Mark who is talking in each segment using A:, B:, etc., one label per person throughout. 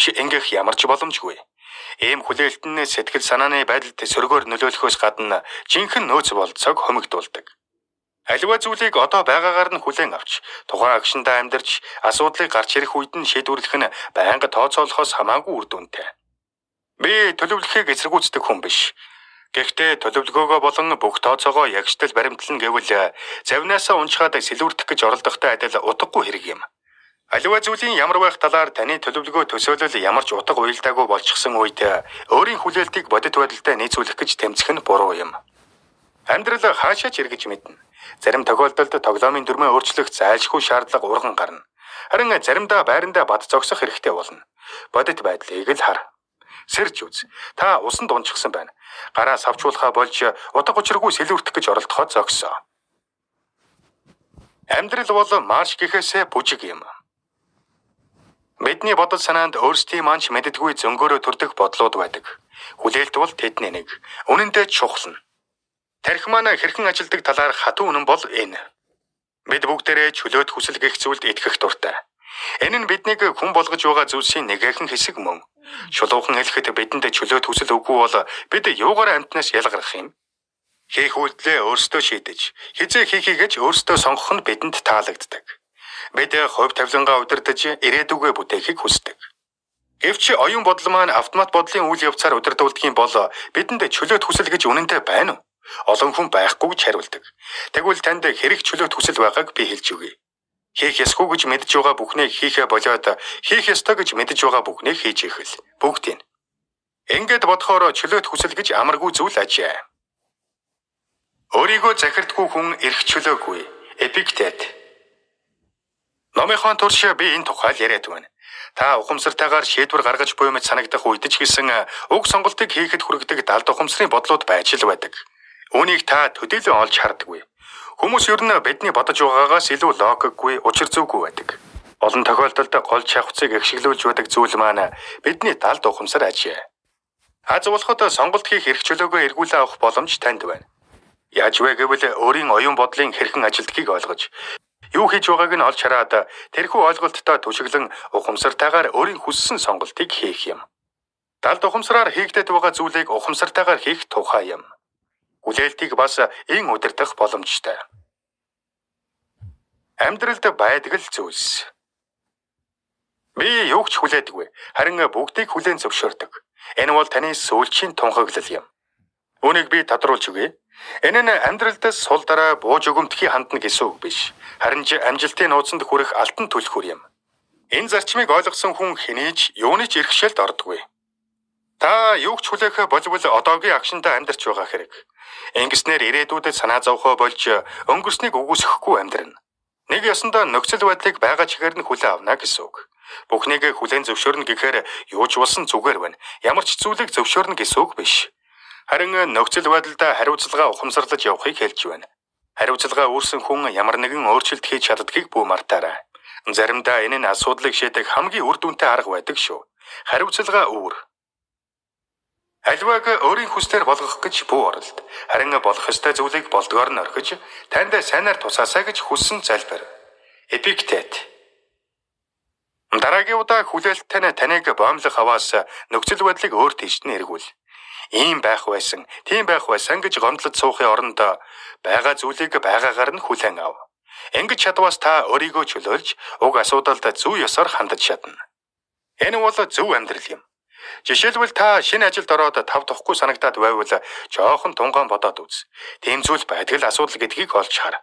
A: ихэвч ингэх ямар ч боломжгүй. Ийм хүлээлт нь сэтгэл санааны байдалд сөргөөр нөлөөлөхөөс гадна жинхэнэ нөөц болцоог хомигдуулдаг. Аливаа зүйлийг одоо байгаагаар нь хүлээн авч, тухайн агшиндаа амьдарч, асуудлыг гарч ирэх үед нь шийдвэрлэх нь байнга тооцоолохоос хамаагүй үр дүнтэй. Би төлөвлөхийг эсэргүүцдэг хүн биш. Гэхдээ төлөвлөгөөгөө болон бүх тооцоогоо ягштал баримтлан гэвэл завнаасаа унчхаад сэлүүрдэх гэж оролдохтой адил утгагүй хэрэг юм. Аливаа зүйлийн ямар байх талаар таны төлөвлөгөө төсөөлөл ямар ч утга уялдаагүй болчихсон үед өөрийн хүлээлтийг бодит байдалтай нийцүүлэх гэж тэмцэх нь буруу юм. Амьдрал хаашаач эргэж мэднэ. Зарим тохиолдолд тоглоомын дүрмээ өөрчлөх зайлшгүй шаардлага урган гарна. Харин заримдаа байрандаа бат зогсох хэрэгтэй болно. Бодит байдлыг л хар. Сэрж үз. Та усанд унчихсан байна. Гараа савчуулахаа болж утга учиргүй сэлүүрдэх гэж оролдоход зогссоо. Амьдрал бол марш гэхээсээ бүжиг юм. Бидний бодол санаанд өөрсдийн манч мэддэггүй зөнгөөрөө төрдөх бодлууд байдаг. Хүлээлт бол тэдний нэг. Үнэн дээр чухал. Тархи маань хэрхэн ажилдаг талаар хатуу үнэн бол энэ. Бид бүгдээрээ чөлөөт хүсэл гэх зүйлд итгэх дуртай. Энэ нь биднийг хүн болгож байгаа зүйлсийн нэгэн хэсэг мөн. Шулуухан хэлэхэд бидэнд чөлөөт хүсэл үгүй бол бид юугаар амтнаас ялгарх юм? Хийх үйлдэлээ өөрсдөө шийдэж, хизээ хийхийг гэж өөрсдөө сонгох нь бидэнд таалагддаг. Бид хувь тавилангаа удирдах, ирээдүгөө бүтээхийг хүсдэг. Гэвч оюун бодол маань автомат бодлын үйл явцаар удирдуулдаг юм бол бидэнд чөлөөт хүсэл гэж үнэндээ байна уу? Олон хүн байхгүй гэж хариулдаг. Тэгвэл танд хэрэг чөлөөт хүсэл байгааг би хэлж өгье. Хийх ёсгүй гэж мэдж байгаа бүхнийг хийхэ болоод хийх ёстой гэж мэдж байгаа бүхнийг хийж ихэл. Бүгдийг. Ингээд бодохоор чөлөөт хүсэл гэж амаргүй зүйл ажээ. Өөрийгөө захирдгүй хүн эрх чөлөөгүй. Эпиктет. Номынхон турш би энэ тухай яриад байна. Та ухамсартайгаар шийдвэр гаргаж буй мэт санагдах үед ч гэсэн уг сонголтыг хийхэд хүргэдэг далд ухамсарын бодлууд байж л байдаг. Үүнийг та төдийлөн олж хардаггүй. Хүмүүс ер нь бидний бодож байгаагаас илүү логикгүй, учир зүггүй байдаг. Олон тохиолдолд гол чавхцыг эхшиглүүлж байдаг зүйл маань бидний далд ухамсар ажээ. Аз болоход сонголт хийх эрх чөлөөгөө эргүүлээ авах боломж танд байна. Яаж вэ гэвэл өөрийн оюун бодлын хэрхэн ажилдгийг ойлгож, юу хийж байгааг нь олж хараад тэрхүү ойлголттой түшиглэн ухамсартайгаар өөрийн хүссэн сонголтыг хийх юм. Далд ухамсараар хийгдэж байгаа зүйлийг ухамсартайгаар хийх тухай юм. Хүлээлтийг бас ин удирдах боломжтой. Амьдралд байдаг л зүйлс. Би юу ч хүлээдэггүй. Харин бүгдийг хүлээн зөвшөөрдөг. Энэ бол таны сүүлчийн тунхаглал юм. Үүнийг би тодруулж өгье. Энэ нь амьдралд сул дараа бууж өгөмтгий хандна гэсэн үг биш. Харин ч амжилтын нууцанд хүрэх алтан түлхүүр юм. Энэ зарчмыг ойлгосон хүн хэнийч юуны ч иргэшэлд ордоггүй. Та юу ч хүлээх болбол одоогийн агшиндаа амьдарч байгаа хэрэг. Ингэснээр ирээдүйдэд санаа зовхоо болж өнгөрснийг үгүйсэхгүй амьдрна. Нэг ёсондоо нөхцөл байдлыг байгаа чигээр нь хүлээн авна гэсэн үг. Бүхнийг хүлээн зөвшөөрнө гэхээр юу ч болсон зүгээр байна. Ямар ч зүйлийг зөвшөөрнө гэсэн үг биш. Харин нөхцөл байдлаа хариуцлага ухамсарлаж явахыг хэлж байна. Хариуцлага үүрсэн хүн ямар нэгэн өөрчлөлт хийж чаддгийг бүү мартаарай. Заримдаа энэ нь асуудлыг шийдэх хамгийн үр дүнтэй арга байдаг шүү. Хариуцлага үүр. Аливааг өөрийн хүслээр болгох гэж бүү оролт. Харин болох ёстой зүйлийг болдгоор нь орхиж, танд сайнаар тусаасаа гэж хүссэн залбир. Эпиктет. Дараагийн удаа хүлээлттэй таныг боомлох хаваас нөхцөл байдлыг өөр тийш нь эргүүл. Ийм байх байсан, тийм байх байсан гэж гомдлож суухын оронд байгаа зүйлийг байгаагаар нь хүлээн ав. Ингэж чадвас та өөрийгөө чөлөөлж, уг асуудалд зөв ёсоор хандаж чадна. Энэ бол зөв амьдрал юм. Жишээлбэл та шинэ ажилд ороод тав тухгүй санагдаад байвал жоохон тунгаан бодоод үз. Тийм зүйл байдаг л асуудал гэдгийг олж хар.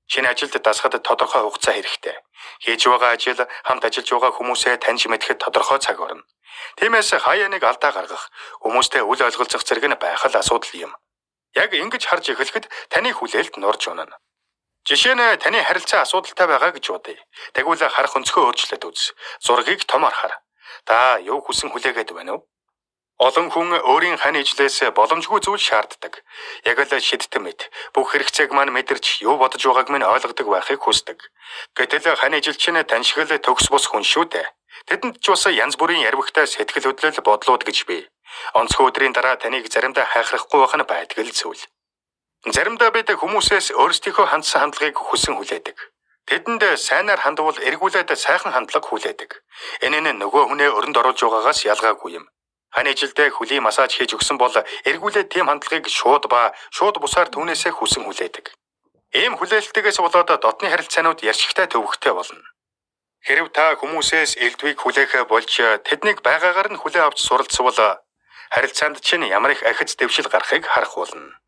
A: Шинэ ажилд дасахад тодорхой хугацаа хэрэгтэй. Хийж байгаа ажил, хамт ажиллаж байгаа хүмүүсээ таньж мэдэхэд тодорхой цаг орно. Тиймээс хаяа нэг алдаа гаргах, хүмүүстэй үл ойлголцох зэрэг нь байх л асуудал юм. Яг ингэж харж эхлэхэд таны хүлээлт нурж унана. Жишээ нь таны харилцаа асуудалтай байгаа гэж бодъё. Тэгвэл харах өнцгөө өөрчлөлт үз. Зургийг томор хар. Та юу хүсэн хүлээгээд байна уу? Олон хүн өөрийн хань ижлээс боломжгүй зүйл шаарддаг. Яг л шидтэн мэд. Бүх хэрэгцээг маань мэдэрч юу бодож байгааг минь ойлгодог байхыг хүсдэг. Гэтэл хань ижил чинь таньшгал төгс бус хүн шүү дээ. Тэдэнд ч бас янз бүрийн ярвагтай сэтгэл хөдлөл бодлууд гэж бий. Онцгой өдрийн дараа таныг заримдаа хайхрахгүй байх нь байдаг л зүйл. Заримдаа бид хүмүүсээс өөрсдийнхөө хандсан хандлагыг хүсэн хүлээдэг. Тэдэнд сайнаар хандвал эргүүлээд сайхан хандлага хүлээдэг. Энэ нь нөгөө хүнээ өрөнд оруулж байгаагаас ялгаагүй юм. Хань ижилдээ хөлийн массаж хийж өгсөн бол эргүүлээд тийм хандлагыг шууд бусаар түүнээсээ хүсэн хүлээдэг. Ийм хүлээлтээс болоод дотны харилцаанууд ярьчигтай төвөгтэй болно. Хэрв та хүмүүсээс элдвийг хүлээх болж тэднийг байгаагаар нь хүлээн авч суралцвал харилцаанд чинь ямар их ахиц дэвшил гарахыг харах болно.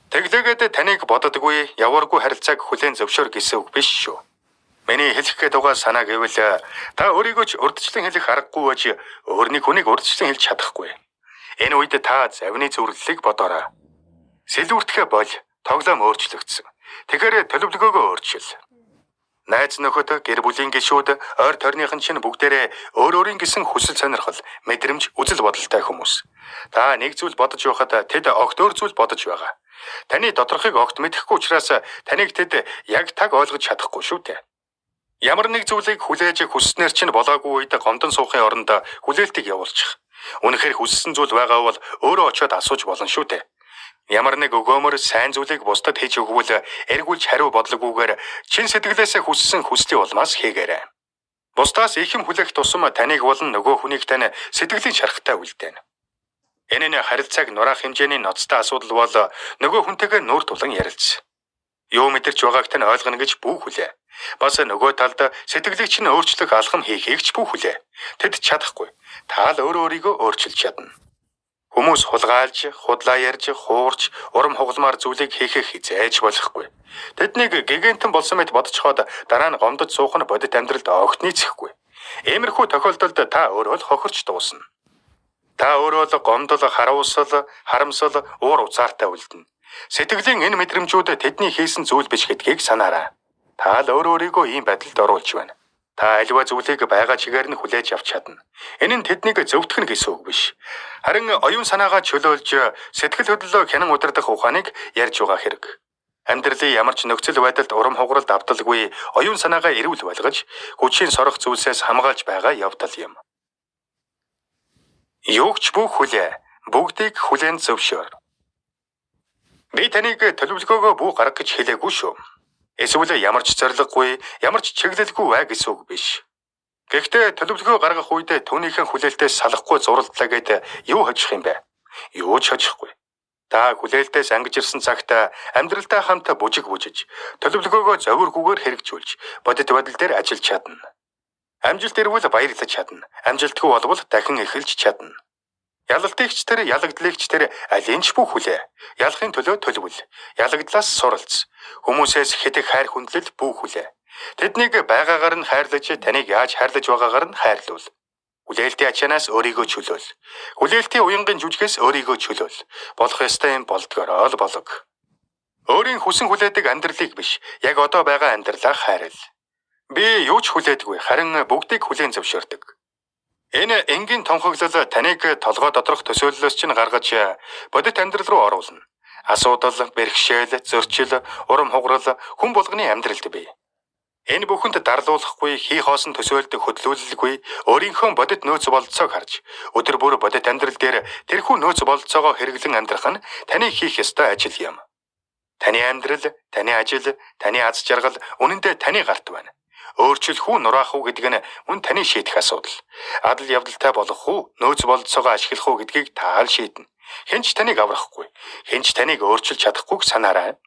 A: Тэглээгээд таныг боддоггүй, явааргүй харилцааг хүлээн зөвшөөр гэсэн үг биш шүү. Миний хэлэх гээд байгаа санаа гэвэл та өөрийгөө ч урдчлан хэлэх аргагүй байж өөрний хүнийг урдчлан хэлж чадахгүй. Энэ үед та завны зөвлөлийг бодоорой. Сэлүүртгэ бол тоглоом өөрчлөгдсөн. Тэгэхээр төлөвлөгөөгөө өөрчил. Найз нөхөд, гэр бүлийн гишүүд, ойр тойрныхан чинь бүгдээрээ өөрийн гэсэн хүсэл сонирхол, мэдрэмж, үзэл бодолтой хүмүүс. Та нэг зүйл бодож байхад тэд огт өөр зүйл бодож байгаа. Таны доторхыг огт мэдэхгүй учраас таныг тэд яг таг ойлгож чадахгүй шүү дээ. Ямар нэг зүйлийг хүлээж хүсснээр чинь болоогүй үед гомдон суухын оронд хүлээлтийг явуулчих. Үнэхээр хүссэн зүйл байгаа бол өөрөө очиод асууж болно шүү дээ. Ямар нэг өгөөмөр сайн зүйлийг бусдад хийж өгвөл эргүүлж хариу бодлогоогүйгээр чин сэтгэлээсээ хүссэн хүслийн улмаас хийгээрэй. Бусдаас их юм хүлээх тусам таныг болон нөгөө хүнийг тань сэтгэлийн шарахтай үлдээнэ. Энэ нь харилцааг нураах хэмжээний ноцтой асуудал бол нөгөө хүнтэйгээ нүүр тулан ярилц. Юу мэдэрч байгааг тань ойлгоно гэж бүх хүлээ. Бас нөгөө талд сэтгэлийг чинь өөрчлөх алхам хийхийг ч бүх хүлээ. Тэд чадахгүй. Та л өөрийгөө өөрчилж чадна. Хүмүүс хулгайлж, худлаа ярьж, хуурч, урам хугалмаар зүйлийг хийхэх хизээж болохгүй. Тэднийг гигантэн болсон мэт бодцоход дараа нь гомдож суух нь бодит амьдралд огт нийцэхгүй. Иймэрхүү тохиолдолд та өөрөө л хохирч дуусна. Та өөрөө л гомдол, харамсал, уур уцаартай үлдэнэ. Сэтгэлийн энэ мэдрэмжүүд тэдний хийсэн зүйл биш гэдгийг санаарай. Та л өөрийгөө ийм байдалд оруулж байна. Та аливаа зүйлийг байгаа чигээр нь хүлээж авч чадна. Энэ нь тэднийг зөвтгөх гэсэн үг биш. Харин оюун санаагаа чөлөөлж сэтгэл хөдлөлөө хянан удирдах ухааныг ярьж байгаа хэрэг. Амьдралын ямар ч нөхцөл байдалд урам хугаралд авталгүй оюун санаагаа эрүүл байлгаж, хүчийн сорох зүйлсээс хамгаалж байгаа явдал юм. Юугч бүх хүлээ, бүгдийг хүлээн зөвшөөр. Би таныг төлөвлөгөөгөө бүх гарга гэж хэлээгүй шүү. Эсвэл ямар ч зориггүй, ямар ч чиглэлгүй бай гэсэн үг биш. Гэхдээ төлөвлөгөө гаргах үед түүнийхэн хүлээлтээс салахгүй зурлалаа гэд юу хожих юм бэ? Юу ч хожихгүй. Та хүлээлтээс ангиж ирсэн цагт амьдралдаа хамт бүжиг төлөвлөгөөгөө зовиргүйгээр хэрэгжүүлж, бодит байдал дээр ажиллаж чадна. Амжилт ирвэл баярлаж чадна. Амжилтгүй болвол дахин эхэлж чадна. Ялалтыгч тэр, ялагдлыгч тэр аль ч бүх хүлээ. Ялахын төлөө төлөвл. Ялагдлаас суралц. Хүмүүсээс хэтэх хайр хүндлэл бүх хүлээ. Тэднийг байгаагаар нь хайрлаж, таныг яаж хайрлаж байгаагаар нь хайрлуул. Хүлээлтийн ачаанаас өөрийгөө чөлөөл. Хүлээлтийн уянгийн жүжигээс өөрийгөө чөлөөл. Болох ёстой юм болдгороо л болог. Өөрийн хүсэн хүлээдэг амьдралыг биш, яг одоо байгаа амьдралаа хайрл. Би юу ч хүлээдэггүй, харин бүгдийг хүлээн зөвшөөрдөг. Энэ энгийн тонхоглол таныг толгой доторх төсөөллөөс чинь гаргаж бодит амьдрал руу оруулна. Асуудал, бэрхшээл, зөрчил, урам хугарал хүн болгоны амьдралд бий. Энэ бүхэнд дарлуулахгүй, хий хоосон төсөөлдөг хөдлүүлэлгүй, өөрийнхөө бодит нөөц бололцоог харж, өдөр бүр бодит амьдрал дээр тэрхүү нөөц бололцоогоо хэрэглэн амьдрах нь таны хийх ёстой ажил юм. Таны амьдрал, таны ажил, таны аз жаргал үнэндээ таны гарт байна. Өөрчлөх үү, нураах уу гэдэг нь мөн таны шийдэх асуудал. Адал явдалтай болох уу, нөөц бололцоогоо ашиглах уу гэдгийг та л шийднэ. Хэн ч таныг аврахгүй, хэн ч таныг өөрчилж чадахгүйг санаарай.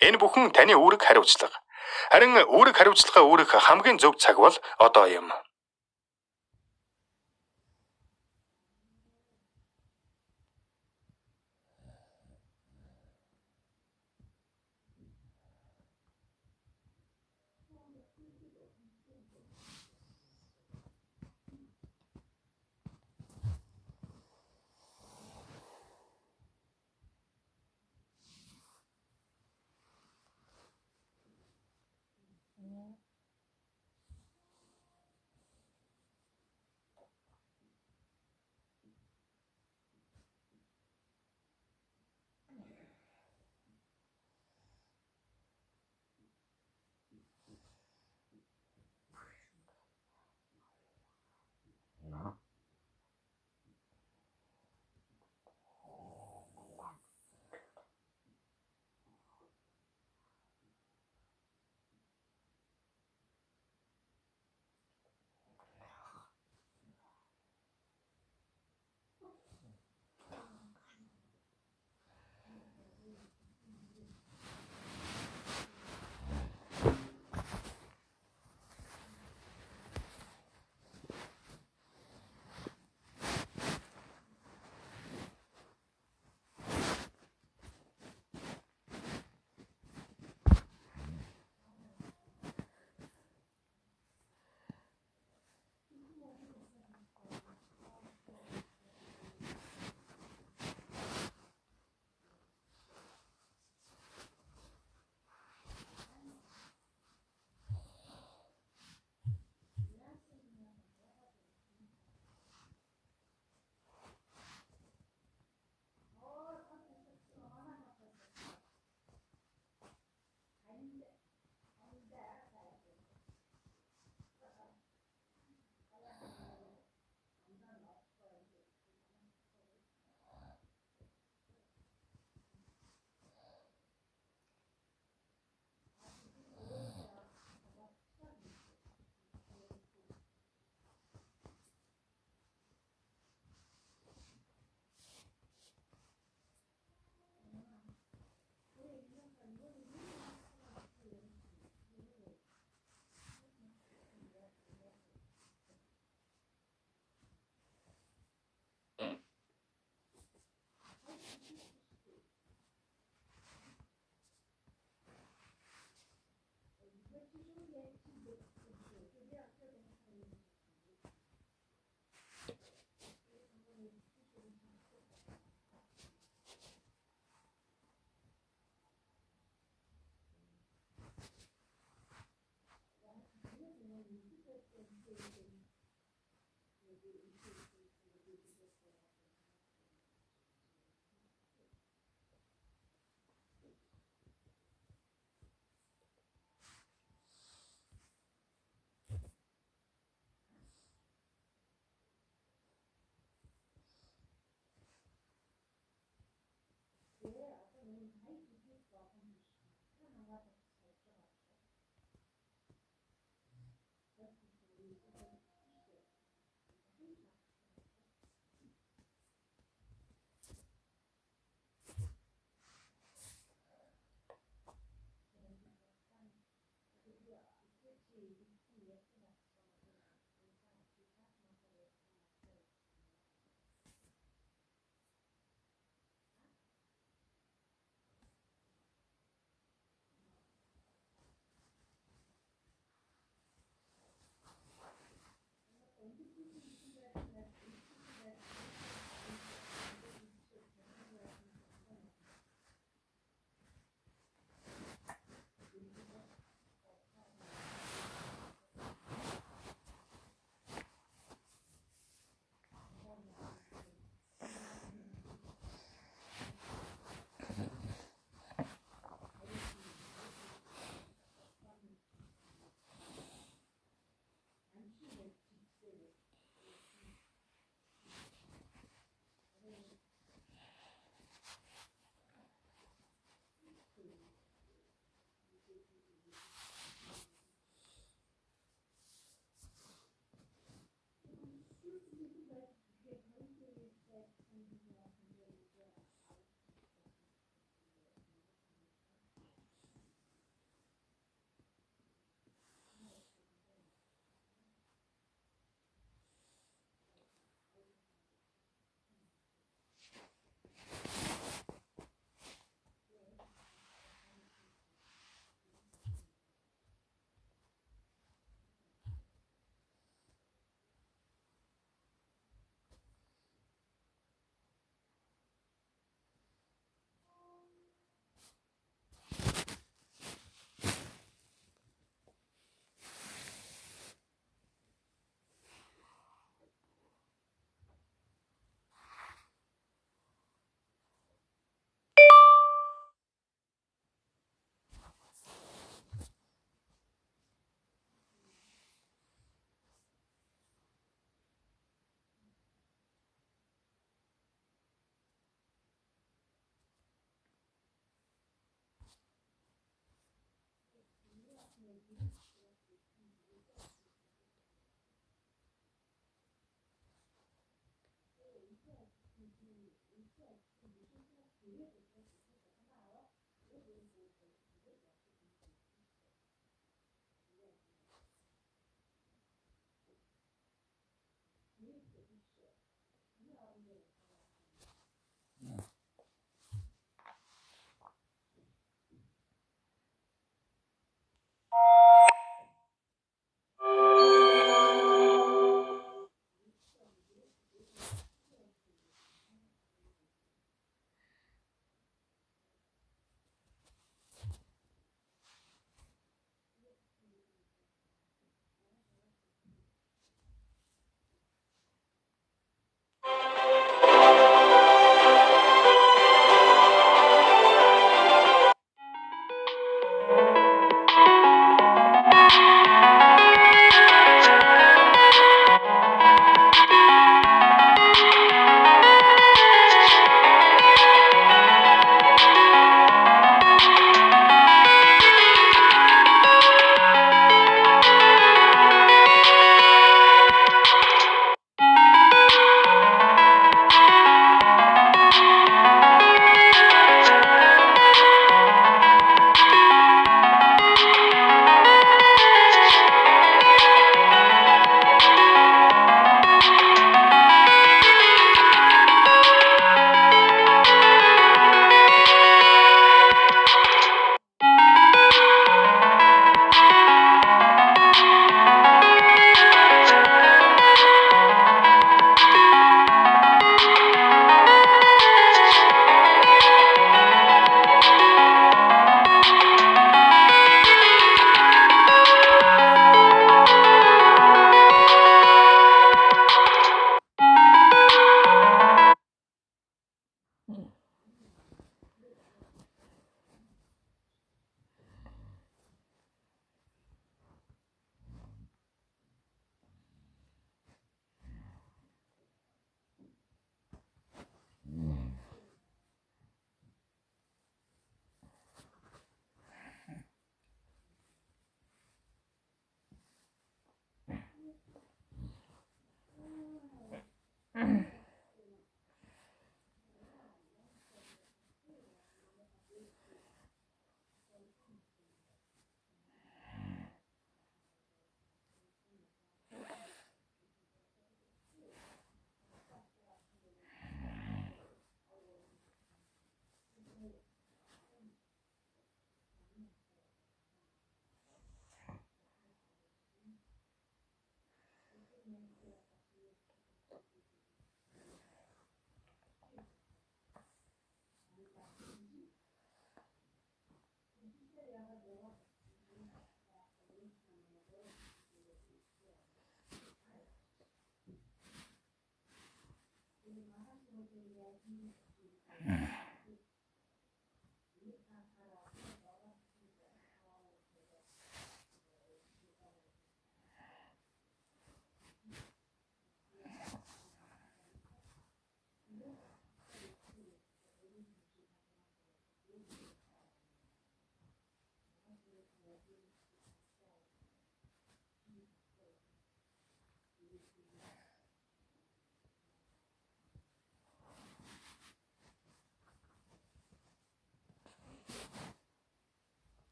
A: Энэ бүхэн таны үүрэг хариуцлага. Харин үүрэг хариуцлага үүрэх хамгийн зөв цаг бол одоо юм.